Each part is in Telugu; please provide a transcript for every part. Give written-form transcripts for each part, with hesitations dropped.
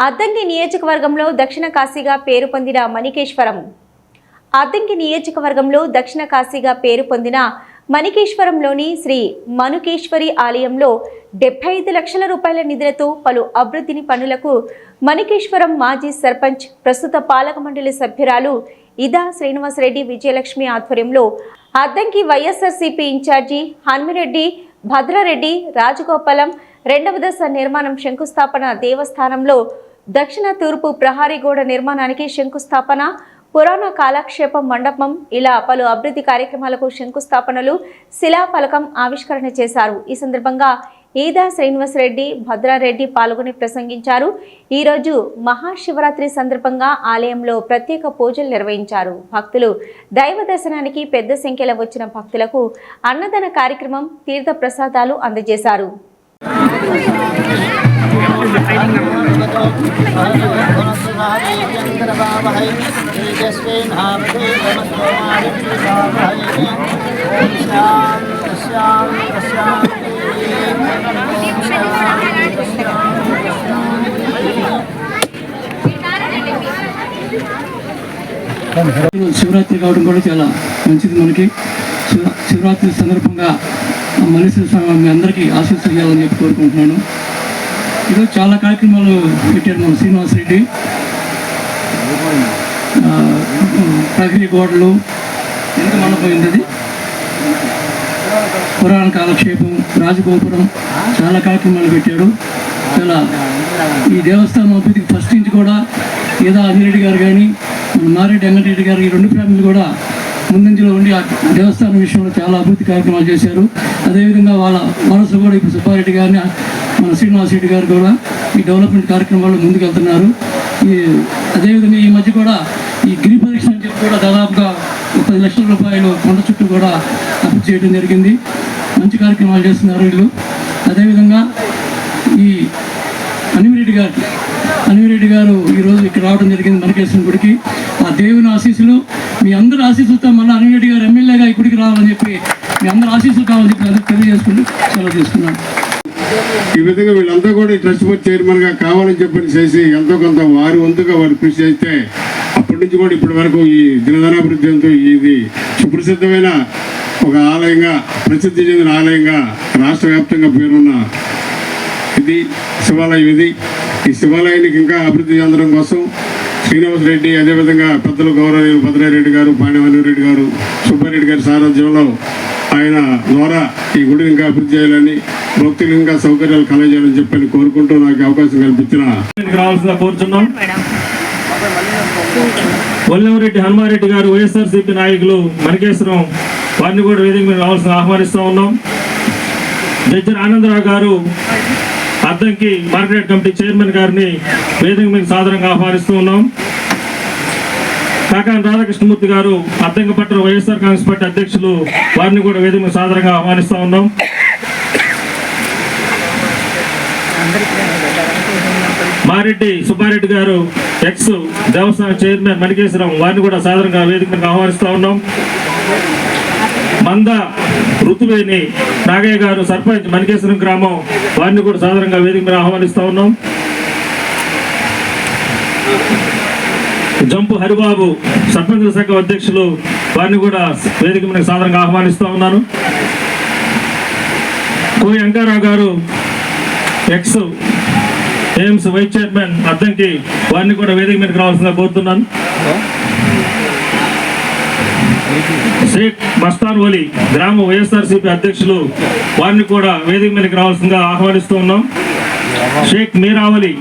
అద్దంకి నియోజకవర్గంలో దక్షిణ కాశీగా పేరు పొందిన మణికేశ్వరం. అద్దంకి నియోజకవర్గంలో దక్షిణ కాశీగా పేరు పొందిన మణికేశ్వరంలోని శ్రీ మనుకేశ్వరి ఆలయంలో 75 లక్షల రూపాయల నిధులతో పలు అభివృద్ధిని పనులకు మణికేశ్వరం మాజీ సర్పంచ్, ప్రస్తుత పాలక మండలి సభ్యురాలు ఇదా శ్రీనివాసరెడ్డి విజయలక్ష్మి ఆధ్వర్యంలో అద్దంకి వైఎస్ఆర్సీపీ ఇన్ఛార్జి హన్మిరెడ్డి భద్రారెడ్డి రాజగోపాలం రెండవ దశ నిర్మాణం శంకుస్థాపన, దేవస్థానంలో దక్షిణ తూర్పు ప్రహారీ గోడ నిర్మాణానికి శంకుస్థాపన, పురాణ కాలక్షేప మండపం, ఇలా పలు అభివృద్ధి కార్యక్రమాలకు శంకుస్థాపనలు, శిలాఫలకం ఆవిష్కరణ చేశారు. ఈ సందర్భంగా ఈదా శ్రీనివాసరెడ్డి భద్రారెడ్డి పాల్గొని ప్రసంగించారు. ఈరోజు మహాశివరాత్రి సందర్భంగా ఆలయంలో ప్రత్యేక పూజలు నిర్వహించారు. భక్తులు దైవ దర్శనానికి పెద్ద సంఖ్యలో వచ్చిన భక్తులకు అన్నదాన కార్యక్రమం, తీర్థ ప్రసాదాలు అందజేశారు. శివరాత్రి కావడం కూడా చాలా మంచిది. మనకి శివరాత్రి సందర్భంగా మల్లేశ్వర స్వామి మీ అందరికీ ఆశీస్సులు ఇవ్వాలని చెప్పి కోరుకుంటున్నాను. ఈరోజు చాలా కార్యక్రమాలు పెట్టారు మన శ్రీనివాసరెడ్డి. ప్రహరీ గోడలు, ఎంత మండపమైంది అది, పురాణ కాలక్షేపం, రాజగోపురం, చాలా కార్యక్రమాలు పెట్టాడు. చాలా ఈ దేవస్థానం అభివృద్ధికి ఫస్ట్ నుంచి కూడా ఏదో అనిరెడ్డి గారు కానీ మన మారెడ్డి వెంకటరెడ్డి గారు, ఈ రెండు ఫ్యామిలీలు కూడా ముందంజలో ఉండి ఆ దేవస్థానం విషయంలో చాలా అభివృద్ధి కార్యక్రమాలు చేశారు. అదేవిధంగా వాళ్ళ మనసు కూడా ఇప్పుడు సుబ్బారెడ్డి గారిని, మన శ్రీనివాసరెడ్డి గారు కూడా ఈ డెవలప్మెంట్ కార్యక్రమాల్లో ముందుకు వెళ్తున్నారు. అదేవిధంగా ఈ మధ్య కూడా ఈ గిరి పరీక్ష అని చెప్పి కూడా దాదాపుగా 10 లక్షల రూపాయలు కొండ చుట్టూ కూడా అభివృద్ధి చేయడం జరిగింది. మంచి కార్యక్రమాలు చేస్తున్నారు వీళ్ళు. అదేవిధంగా ఈ అనిమిరెడ్డి గారు ఈరోజు ఇక్కడ రావడం జరిగింది మణికేశ్వరం గుడికి. ఆ దేవుని ఆశీస్సులు, మీ అందరి ఆశీస్సులతో మళ్ళీ అనిమిరెడ్డి గారు ఎమ్మెల్యేగా ఈ గుడికి రావాలని చెప్పి మీ అందరి ఆశీస్సులు కావాలని చెప్పి అందరూ తెలియజేసుకుంటూ సెలవు తీసుకున్నాను. ఈ విధంగా వీళ్ళంతా కూడా ట్రస్ట్ బోర్డ్ చైర్మన్గా కావాలని చెప్పని చేసి ఎంతో కొంత వారి వంతుగా వారు కృషి చేస్తే అప్పటి నుంచి కూడా ఇప్పటి వరకు ఈ దినదనాభివృద్ధి అంతా ఇది సుప్రసిద్ధమైన ఒక ఆలయంగా, ప్రసిద్ధి చెందిన ఆలయంగా రాష్ట్ర వ్యాప్తంగా పేరున్న ఇది శివాలయం. ఈ శివాలయానికి ఇంకా అభివృద్ధి చెందడం కోసం శ్రీనివాసరెడ్డి, అదేవిధంగా పెద్దలు గౌరవ భద్రారెడ్డి గారు, పాండవరెడ్డి గారు, సుబ్బారెడ్డి గారి సారథ్యంలో ఆయన ద్వారా ఈ గుడిని ఇంకా అభివృద్ధి చేయాలని, భక్తులు ఇంకా సౌకర్యాలు కలగజేయాలని చెప్పని కోరుకుంటూ నాకు అవకాశం కల్పించిన రావాల్సిందిగా కోరుచున్నాం. వల్లెమరెడ్డి హనుమారెడ్డి గారు వైఎస్ఆర్సీపీ నాయకులు మణికేశ్వరం, వారిని కూడా వేదిక మీద రావాల్సిన ఆహ్వానిస్తూ ఉన్నాం. జడ్జి ఆనందరావు గారు అద్దంకి మార్కెట్ కమిటీ చైర్మన్ గారిని వేదిక మీద సాదరంగా ఆహ్వానిస్తూ ఉన్నాం. కాకాని రాధాకృష్ణమూర్తి గారు అద్దంకి పట్టణ వైఎస్ఆర్ కాంగ్రెస్ పార్టీ అధ్యక్షులు, వారిని కూడా వేదిక మీద సాదరంగా ఆహ్వానిస్తూ ఉన్నాం. మారెడ్డి సుబ్బారెడ్డి గారు ఎక్స్ దేవస్థానం చైర్మన్ మణికేశ్వరం, వారిని కూడా సాదరంగా వేదిక మీద ఆహ్వానిస్తూ ఉన్నాం. మంద ఋతువేణి నాగయ్య గారు సర్పంచ్ మణికేశ్వరం గ్రామం, వారిని కూడా సాధారణంగా వేదిక మీద ఆహ్వానిస్తూ ఉన్నాం. జంపు హరిబాబు సర్పంచ్ శాఖ అధ్యక్షులు, వారిని కూడా వేదిక మీద సాధారణంగా ఆహ్వానిస్తూ ఉన్నాను. కోయి వెంకారావు గారు ex AIIMS vice chairman Addanki, వారిని కూడా వేదిక మీదకి రావాల్సిందిగా కోరుతున్నాను. షేక్ మస్తాన్ వలి గ్రామ వైఎస్ఆర్సీపీ అధ్యక్షులు, వారిని కూడా వేదిక మీదకి రావాల్సిందిగా ఆహ్వానిస్తూ ఉన్నాం. షేక్ మీరావలి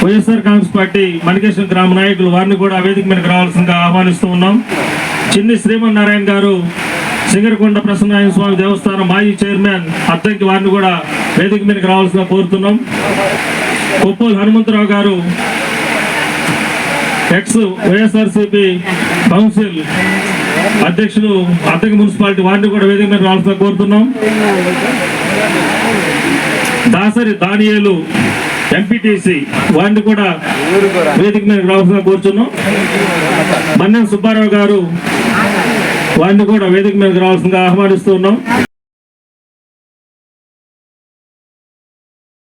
వైఎస్ఆర్ కాంగ్రెస్ పార్టీ మణికేశ్వరం గ్రామ నాయకులు, వారిని కూడా వేదిక మీదకి రావాల్సిందిగా ఆహ్వానిస్తూ ఉన్నాం. చిన్ని శ్రీమన్నారాయణ గారు సింగరకొండ ప్రసన్నారాయణ స్వామి దేవస్థానం మాజీ చైర్మన్ అద్దంకి, వారిని కూడా వేదిక మీదకి రావాల్సిందిగా కోరుతున్నాం. కొప్పోలు హనుమంతరావు గారు ఎక్స్ వైఎస్ఆర్సీపీ కౌన్సిల్ అధ్యక్షులు అద్దంకి మున్సిపాలిటీ, వారిని కూడా వేదిక మీద రావాల్సిందిగా కోరుతున్నాం. దాసరి దానియేలు ఎంపీటీసీ, వారిని కూడా వేదిక మీద రావాల్సిందిగా కోరుతున్నాం. మన్నెం సుబ్బారావు గారు, వారిని కూడా వేదిక మీద రావాల్సిందిగా ఆహ్వానిస్తూ ఉన్నాం.